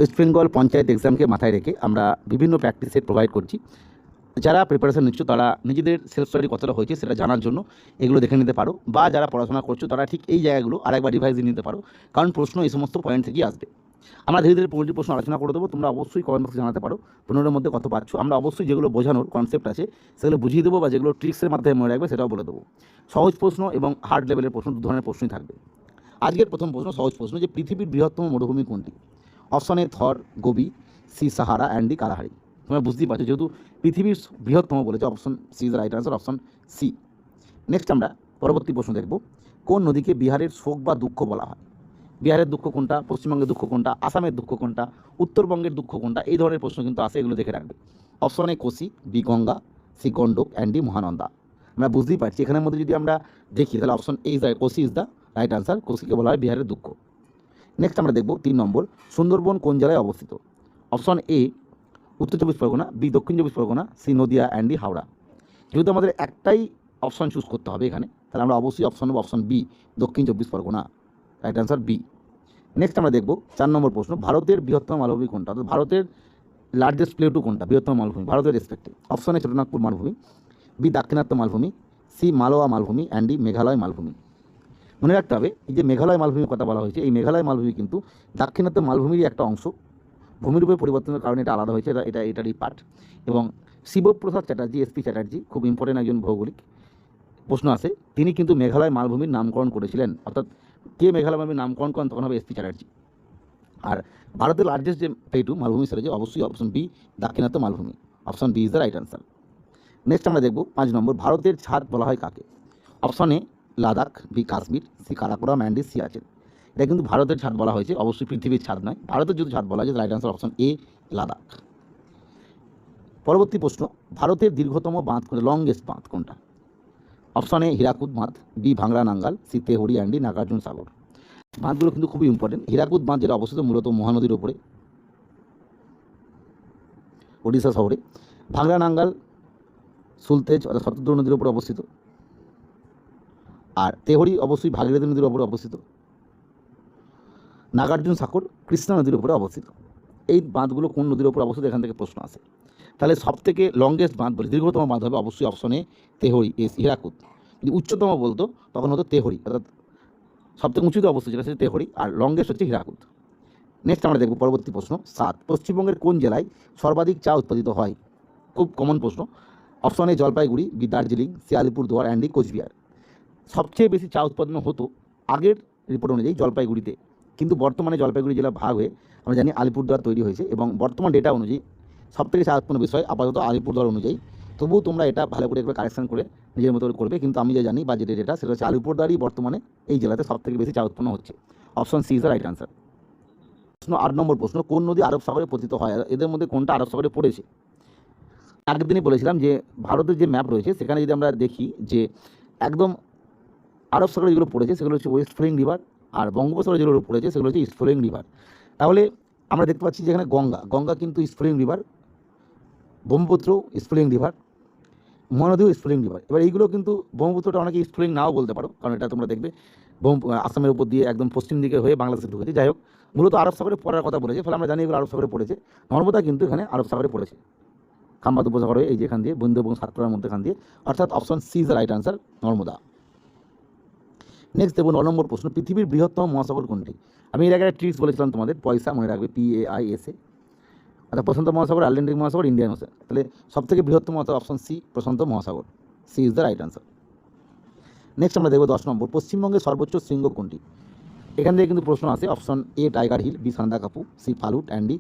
West Bengal panchayat এক্সামকে মাথায় রেখে আমরা বিভিন্ন প্র্যাকটিস সেট প্রোভাইড করছি। যারা প্রিপারেশন নিচ্ছ তারা নিজেদের সেলফ স্টাডি কতটা হয়েছে সেটা জানার জন্য এগুলো দেখে নিতে পারো, বা যারা পড়াশোনা করছো তারা ঠিক এই জায়গাগুলো আরেকবার রিভাইজ দিয়ে নিতে পারো, কারণ প্রশ্ন এই সমস্ত পয়েন্ট থেকেই আসবে। আমরা ধীরে ধীরে পোলট্রি প্রশ্ন আলোচনা করে দেবো, তোমরা অবশ্যই কমেন্ট বক্সে জানাতে পারো 15-এর মধ্যে কত পাচ্ছ। আমরা অবশ্যই যেগুলো বোঝানোর কনসেপ্ট আছে সেগুলো বুঝিয়ে দেবো, বা যেগুলো ট্রিক্সের মাধ্যমে মনে রাখবে সেটাও বলে দেবো। সহজ প্রশ্ন এবং হার্ড লেভেলের প্রশ্ন, দু ধরনের প্রশ্নই থাকবে। আজকের প্রথম প্রশ্ন সহজ প্রশ্ন, যে পৃথিবীর বৃহত্তম মরুভূমি কোনটি? Option A Thar, Gobi, C Sahara and D Kalahari. তোমরা বুঝতেই পারছো, যেহেতু পৃথিবীর বৃহত্তম বলেছে, option C is right answer, option C. Next আমরা পরবর্তী প্রশ্ন দেখব, কোন নদীকে বিহারের শোক বা দুঃখ বলা হয়? বিহারের দুঃখ কোনটা, পশ্চিমবঙ্গের দুঃখ কোনটা, আসামের দুঃখ কোনটা, উত্তরবঙ্গের দুঃখ কোনটা, এই ধরনের প্রশ্ন কিন্তু আসে, এগুলো দেখে রাখবে। Option A Kosi, B Ganga, C Gandak and D Mahananda. আমরা বুঝতেই পারছি এখানের মধ্যে যদি আমরা দেখি তাহলে option A is Kosi is the right answer. কোসিকে বলা হয় বিহারের দুঃখ। নেক্সট আমরা দেখব 3 নম্বর, সুন্দরবন কোন জেলায় অবস্থিত? অপশন এ উত্তর চব্বিশ Pargana, B Dakshin Chabbish Pargana, C Nadia and D Howrah. যেহেতু আমাদের একটাই অপশন চুজ করতে হবে এখানে, তাহলে আমরা অবশ্যই অপশন নেব option B, Dakshin Chabbish Pargana. Right answer B. Next আমরা দেখব 4 নম্বর প্রশ্ন, ভারতের বৃহত্তম মালভূমি কোনটা? অর্থাৎ ভারতের লার্জেস্ট প্লেটু কোনটা, বৃহত্তম মালভূমি ভারতের রেসপেক্টে? অপশন এ ছোটনাগপুর মালভূমি, বি দাক্ষিণাত্য মালভূমি, সি মালওয়া মালভূমি অ্যান্ড ডি মেঘালয় মালভূমি। মনে রাখতে হবে, এই যে মেঘালয় মালভূমির কথা বলা হয়েছে, এই মেঘালয় মালভূমি কিন্তু দাক্ষিণাত্য মালভূমিরই একটা অংশ। ভূমিরূপে পরিবর্তনের কারণে এটা আলাদা হয়েছে, এটারই পার্ট। এবং শিবপ্রসাদ চ্যাটার্জি, এসপি চ্যাটার্জি, খুব ইম্পর্টেন্ট একজন ভৌগোলিক, প্রশ্ন আসে, তিনি কিন্তু মেঘালয় মালভূমির নামকরণ করেছিলেন। অর্থাৎ কে মেঘালয় মালভূমির নামকরণ করেন, তখন হবে এসপি চ্যাটার্জি। আর ভারতের লার্জেস্ট যে প্লেটু মালভূমি সেটা যে অবশ্যই অপশন বি, দাক্ষিণাত্য মালভূমি। Option B is the right answer. Next আমরা দেখব 5 নম্বর, ভারতের ছাদ বলা হয় কাকে? Option A Ladakh, B Kashmir, C Karakoram and D Siachen. এটা কিন্তু ভারতের ছাদ বলা হয়েছে, অবশ্যই পৃথিবীর ছাদ নয়, ভারতের যদি ছাদ বলা হয়েছে right answer option A, Ladakh. পরবর্তী প্রশ্ন, ভারতের দীর্ঘতম বাঁধ কোনটা, লংগেস্ট বাঁধ কোনটা? অপশন এ হীরাকুদ বাঁধ, B Bhakra Nangal, C Tehri and D Nagarjuna Sagar. বাঁধগুলো কিন্তু খুবই ইম্পর্টেন্ট। হীরাকুদ বাঁধ যেটা অবস্থিত মূলত মহানদীর ওপরে, ওড়িশা শহরে। ভাংরা নাঙ্গাল সুলতেজ অর্থাৎ শতদ্রু নদীর উপরে অবস্থিত। আর তেহরি অবশ্যই ভাগীরথী নদীর উপরে অবস্থিত। নাগার্জুন সাগর কৃষ্ণা নদীর উপরে অবস্থিত। এই বাঁধগুলো কোন নদীর উপরে অবস্থিত, এখান থেকে প্রশ্ন আসে। তাহলে সবথেকে লংগেস্ট বাঁধ বলে, দীর্ঘতম বাঁধ হবে অবশ্যই অপশনে তেহরি, হীরাকুদ। যদি উচ্চতম বলতো তখন হতো তেহরি, অর্থাৎ সবথেকে উঁচুতে অবস্থিত যেটা সেটা তেহরি, আর লংগেস্ট হচ্ছে হীরাকুদ। নেক্সট আমরা দেখব পরবর্তী প্রশ্ন 7, পশ্চিমবঙ্গের কোন জেলায় সর্বাধিক চা উৎপাদিত হয়? খুব কমন প্রশ্ন। Option A Jalpaiguri, B Darjeeling, C Alipurduar and D Coochbehar. সবচেয়ে বেশি চা উৎপাদন হতো আগের রিপোর্ট অনুযায়ী জলপাইগুড়িতে, কিন্তু বর্তমানে জলপাইগুড়ি জেলা ভাগ হয়ে আমরা জানি আলিপুরদুয়ার তৈরি হয়েছে, এবং বর্তমান ডেটা অনুযায়ী সবথেকে চা উৎপন্ন বিষয় আপাতত আলিপুরদুয়ার অনুযায়ী। তবুও তোমরা এটা ভালো করে একবার কারেকশন করে নিজের মতো করবে, কিন্তু আমি যা জানি বা যে ডেটা সেটা হচ্ছে আলিপুরদুয়ারই বর্তমানে এই জেলাতে সবথেকে বেশি চা উৎপন্ন হচ্ছে। Option C is the right answer. প্রশ্ন 8 নম্বর প্রশ্ন, কোন নদী আরব সাগরে পতিত হয়? এদের মধ্যে কোনটা আরব সাগরে পড়েছে? আগের দিনই বলেছিলাম যে ভারতের যে ম্যাপ রয়েছে সেখানে যদি আমরা দেখি যে একদম আরব সাগরে যেগুলো পড়েছে সেগুলো হচ্ছে ওয়েস্ট ফ্লোয়িং রিভার, আর বঙ্গোপসাগরে যেগুলো পড়েছে সেগুলো হচ্ছে ইস্ট ফ্লোয়িং রিভার। তাহলে আমরা দেখতে পাচ্ছি যেখানে গঙ্গা কিন্তু east flowing river, Brahmaputra east flowing river, মহানদীও ইস্ট ফ্লোয়িং রিভার। এবার এইগুলো কিন্তু ব্রহ্মপুত্রটা অনেকে ইস্ট ফ্লোয়িং নাও বলতে পারো, কারণ এটা তোমরা দেখবে আসামের উপর দিয়ে একদম পশ্চিম দিকে হয়ে বাংলাদেশে ঢুকেছে। যাই হোক, মূলত আরব সাগরে পড়ার কথা বলেছে, ফলে আমরা জানি এগুলো আরব সাগরে পড়েছে। নর্মদা কিন্তু এখানে আরব সাগরে পড়েছে, খাম্বাত উপসাগরে, এই যে এখান দিয়ে বন্ধু এবং সাতপুরার মধ্যে এখান দিয়ে, অর্থাৎ option C is the right answer, Narmada. Next দেখুন 9 নম্বর প্রশ্ন, পৃথিবীর বৃহত্তম মহাসাগর কোনটি? আমি এর আগে একটা ট্রিক্স বলেছিলাম তোমাদের, পয়সা মনে রাখবে, PAISA। অর্থাৎ প্রশান্ত মহাসাগর, আটলান্টিক মহাসাগর, ইন্ডিয়ান ওশেন। তাহলে সবথেকে বৃহত্তম অর্থাৎ অপশন সি, প্রশান্ত মহাসাগর। C is the right answer. Next আমরা দেখব 10 নম্বর, পশ্চিমবঙ্গের সর্বোচ্চ শৃঙ্গ কোনটি? এখান থেকে কিন্তু প্রশ্ন আসে। Option A Tiger Hill, B Sandakphu, C Phalut and D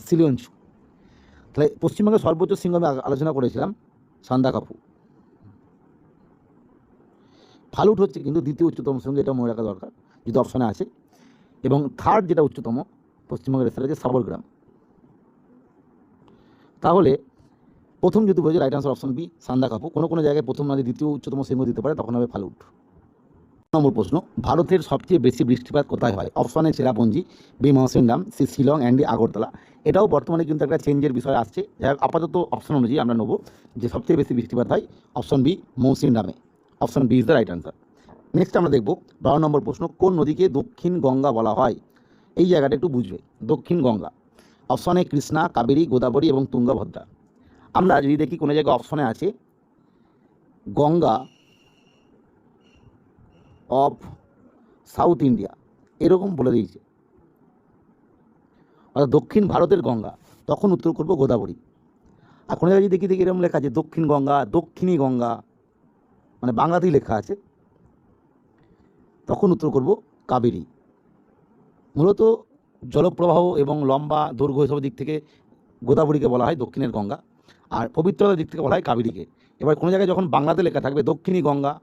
সিলিয়নচু। তাহলে পশ্চিমবঙ্গের সর্বোচ্চ শৃঙ্গ আমি আলোচনা করেছিলাম সান্দাকাফু। ফালুট হচ্ছে কিন্তু দ্বিতীয় উচ্চতম শৃঙ্গ, এটা মনে রাখা দরকার যদি অপশনে আসে। এবং থার্ড যেটা উচ্চতম পশ্চিমবঙ্গের সেটা হচ্ছে সাবরগ্রাম। তাহলে প্রথম যদি বলছে রাইট আনসার অপশন বি, সান্দাকাফু। কোনো জায়গায় প্রথম না দ্বিতীয় উচ্চতম শৃঙ্গ দিতে পারে, তখন হবে ফালুট। নম্বর প্রশ্ন, ভারতের সবচেয়ে বেশি বৃষ্টিপাত কোথায় হয়? Option A Cherrapunji, B Mawsynram, C Shillong and D Agartala. এটাও বর্তমানে কিন্তু একটা চেঞ্জের বিষয় আসছে। যাই হোক, আপাতত অপশন অনুযায়ী আমরা নেব যে সবচেয়ে বেশি বৃষ্টিপাত হয় অপশন বি, মৌসিনরামে। Option B is the right answer. Next আমরা দেখব 12 নম্বর প্রশ্ন, কোন নদীকে দক্ষিণ গঙ্গা বলা হয়? এই জায়গাটা একটু বুঝবে। দক্ষিণ গঙ্গা, অপশনে কৃষ্ণা, কাবেরী, গোদাবরী এবং তুঙ্গভদ্রা। আমরা যদি দেখি কোনো জায়গায় অপশনে আছে গঙ্গা অফ সাউথ ইন্ডিয়া, এরকম বলে দিয়েছে, অর্থাৎ দক্ষিণ ভারতের গঙ্গা, তখন উত্তর করব গোদাবরী। আর কোনো জায়গায় যদি দেখি এরকম লেখা আছে দক্ষিণ গঙ্গা, দক্ষিণী গঙ্গা, মানে বাংলাতেই লেখা আছে, তখন উত্তর করব কাবেরী। মূলত জলপ্রবাহ এবং লম্বা দৈর্ঘ্য এসব দিক থেকে গোদাবরীকে বলা হয় দক্ষিণের গঙ্গা, আর পবিত্রতার দিক থেকে বলা হয় কাবেরীকে। এবার কোনো জায়গায় যখন বাংলাতে লেখা থাকবে দক্ষিণী গঙ্গা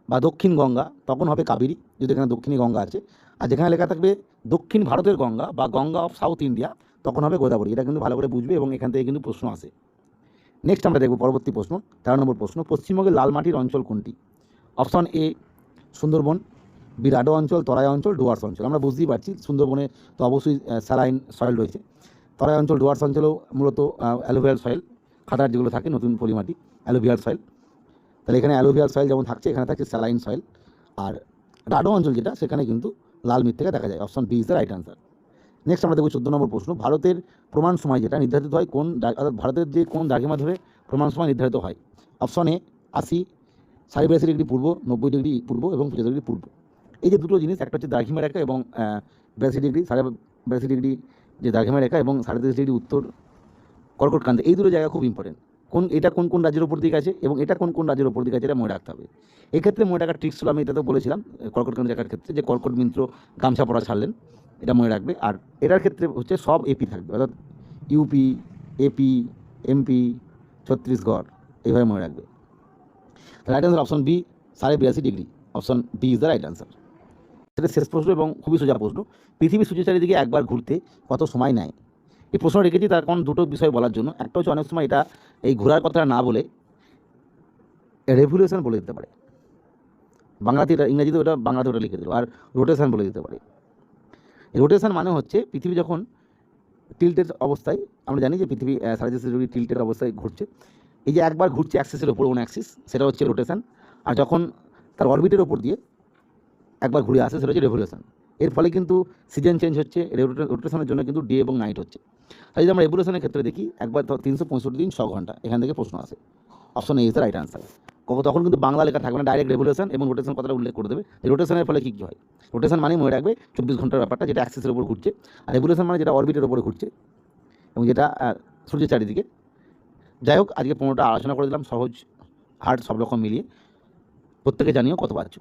বা দক্ষিণ গঙ্গা, তখন হবে কাবেরী, যদি এখানে দক্ষিণী গঙ্গা আছে। আর যেখানে লেখা থাকবে দক্ষিণ ভারতের গঙ্গা বা গঙ্গা অফ সাউথ ইন্ডিয়া, তখন হবে গোদাবরী। এটা কিন্তু ভালো করে বুঝবে এবং এখান থেকে কিন্তু প্রশ্ন আসে। নেক্সট আমরা দেখব পরবর্তী প্রশ্ন, 13 নম্বর প্রশ্ন, পশ্চিমবঙ্গের লাল মাটির অঞ্চল কোনটি? অপশন এ সুন্দরবন, বিরাডো অঞ্চল, তরাই অঞ্চল, ডুয়ার্স অঞ্চল। আমরা বুঝতেই পারছি সুন্দরবনে তো অবশ্যই স্যালাইন সয়েল রয়েছে। তরাই অঞ্চল, ডুয়ার্স অঞ্চলেও মূলত অ্যালোভিয়ার সয়েল, খাটার যেগুলো থাকে নতুন পলিমাটি, অ্যালোভিয়ার সয়েল। তাহলে এখানে অ্যালোভিয়ার সয়েল যেমন থাকছে, এখানে থাকছে স্যালাইন সয়েল। আর রাডো অঞ্চল যেটা, সেখানে কিন্তু লাল মৃত্তিকা দেখা যায়। Option B is the right answer. Next আমরা দেখব 14 নম্বর প্রশ্ন, ভারতের প্রমাণ সময় যেটা নির্ধারিত হয় কোন, অর্থাৎ ভারতের যে কোন দ্রাঘিমা ধরে প্রমাণ সময় নির্ধারিত হয়? অপশন এ 80, 82.5 ডিগ্রি পূর্ব, 90 ডিগ্রি পূর্ব এবং 75 ডিগ্রি পূর্ব। এই যে দুটো জিনিস, একটা হচ্ছে দ্রাঘিমা রেখা এবং 82 ডিগ্রি, 82.5 ডিগ্রি যে দ্রাঘিমা রেখা এবং 33.5 ডিগ্রি উত্তর কর্কটক্রান্তি, এই দুটো জায়গা খুব ইম্পর্টেন্ট। এটা কোন কোন রাজ্যের উপর দিকে আছে এবং এটা কোন কোন রাজ্যের উপর দিকে আছে, এটা মনে রাখতে হবে। এক্ষেত্রে মনে রাখার ট্রিক্স ছিল, আমি এটা তো বলেছিলাম কর্কটক্রান্তি রেখার ক্ষেত্রে, যে কর্কট মিত্র গামছা পরা ছাড়লেন, এটা মনে রাখবে। আর এটার ক্ষেত্রে হচ্ছে সব এপি থাকবে, অর্থাৎ ইউপি, এপি, এমপি, ছত্তিশগড়, এইভাবে মনে রাখবে। Right answer option B 82.5 degree. Option B is the right answer. সেটা শেষ প্রশ্ন এবং খুবই সোজা প্রশ্ন, পৃথিবী সূর্যের চারিদিকে একবার ঘুরতে কত সময় নেয়? এই প্রশ্ন রেখেছি তার কারণ দুটো বিষয় বলার জন্য। একটা হচ্ছে অনেক সময় এটা এই ঘোরার কথা না বলে রেভলিউশন বলে দিতে পারে, বাংলাতে এটা, ইংরাজিতে ওটা, বাংলাতে ওটা লিখে দিল, আর রোটেশন বলে দিতে পারে। রোটেশন মানে হচ্ছে পৃথিবী যখন টিল্টেড অবস্থায়, আমরা জানি যে পৃথিবী 3.5 ডিগ্রি টিল্টেড অবস্থায় ঘুরছে, এই যে একবার ঘুরছে অ্যাক্সিসের ওপর, কোনো অ্যাক্সিস, সেটা হচ্ছে রোটেশন। আর যখন তার অরবিটের ওপর দিয়ে একবার ঘুরে আসে, সেটা হচ্ছে রেভলিউশন। এর ফলে কিন্তু সিজন চেঞ্জ হচ্ছে, রোটেশনের জন্য কিন্তু ডে এবং নাইট হচ্ছে। তাই যদি আমরা রেভলিউশনের ক্ষেত্রে দেখি, একবার 365 দিন 6 ঘন্টা, এখান থেকে প্রশ্ন আসে। Option A is the right answer. তখন কিন্তু বাংলা লেখা থাকবে না, ডাইরেক্ট রেভলিউশন এবং রোটেশন কথাটা উল্লেখ করে দেবে। রোটেশনের ফলে কী কী হয়, রোটেশন মানে মনে রাখবে 24 ঘন্টার ব্যাপারটা, যেটা অ্যাক্সিসের উপর ঘুরছে। আর রেভলিউশন মানে যেটা অরবিটের উপরে ঘুরছে এবং যেটা সূর্যের চারিদিকে। যাই হোক, আজকে 15টা আলোচনা করে দিলাম, সহজ হার্ড সব রকম মিলিয়ে। প্রত্যেকে জানিও কত পাচ্ছ।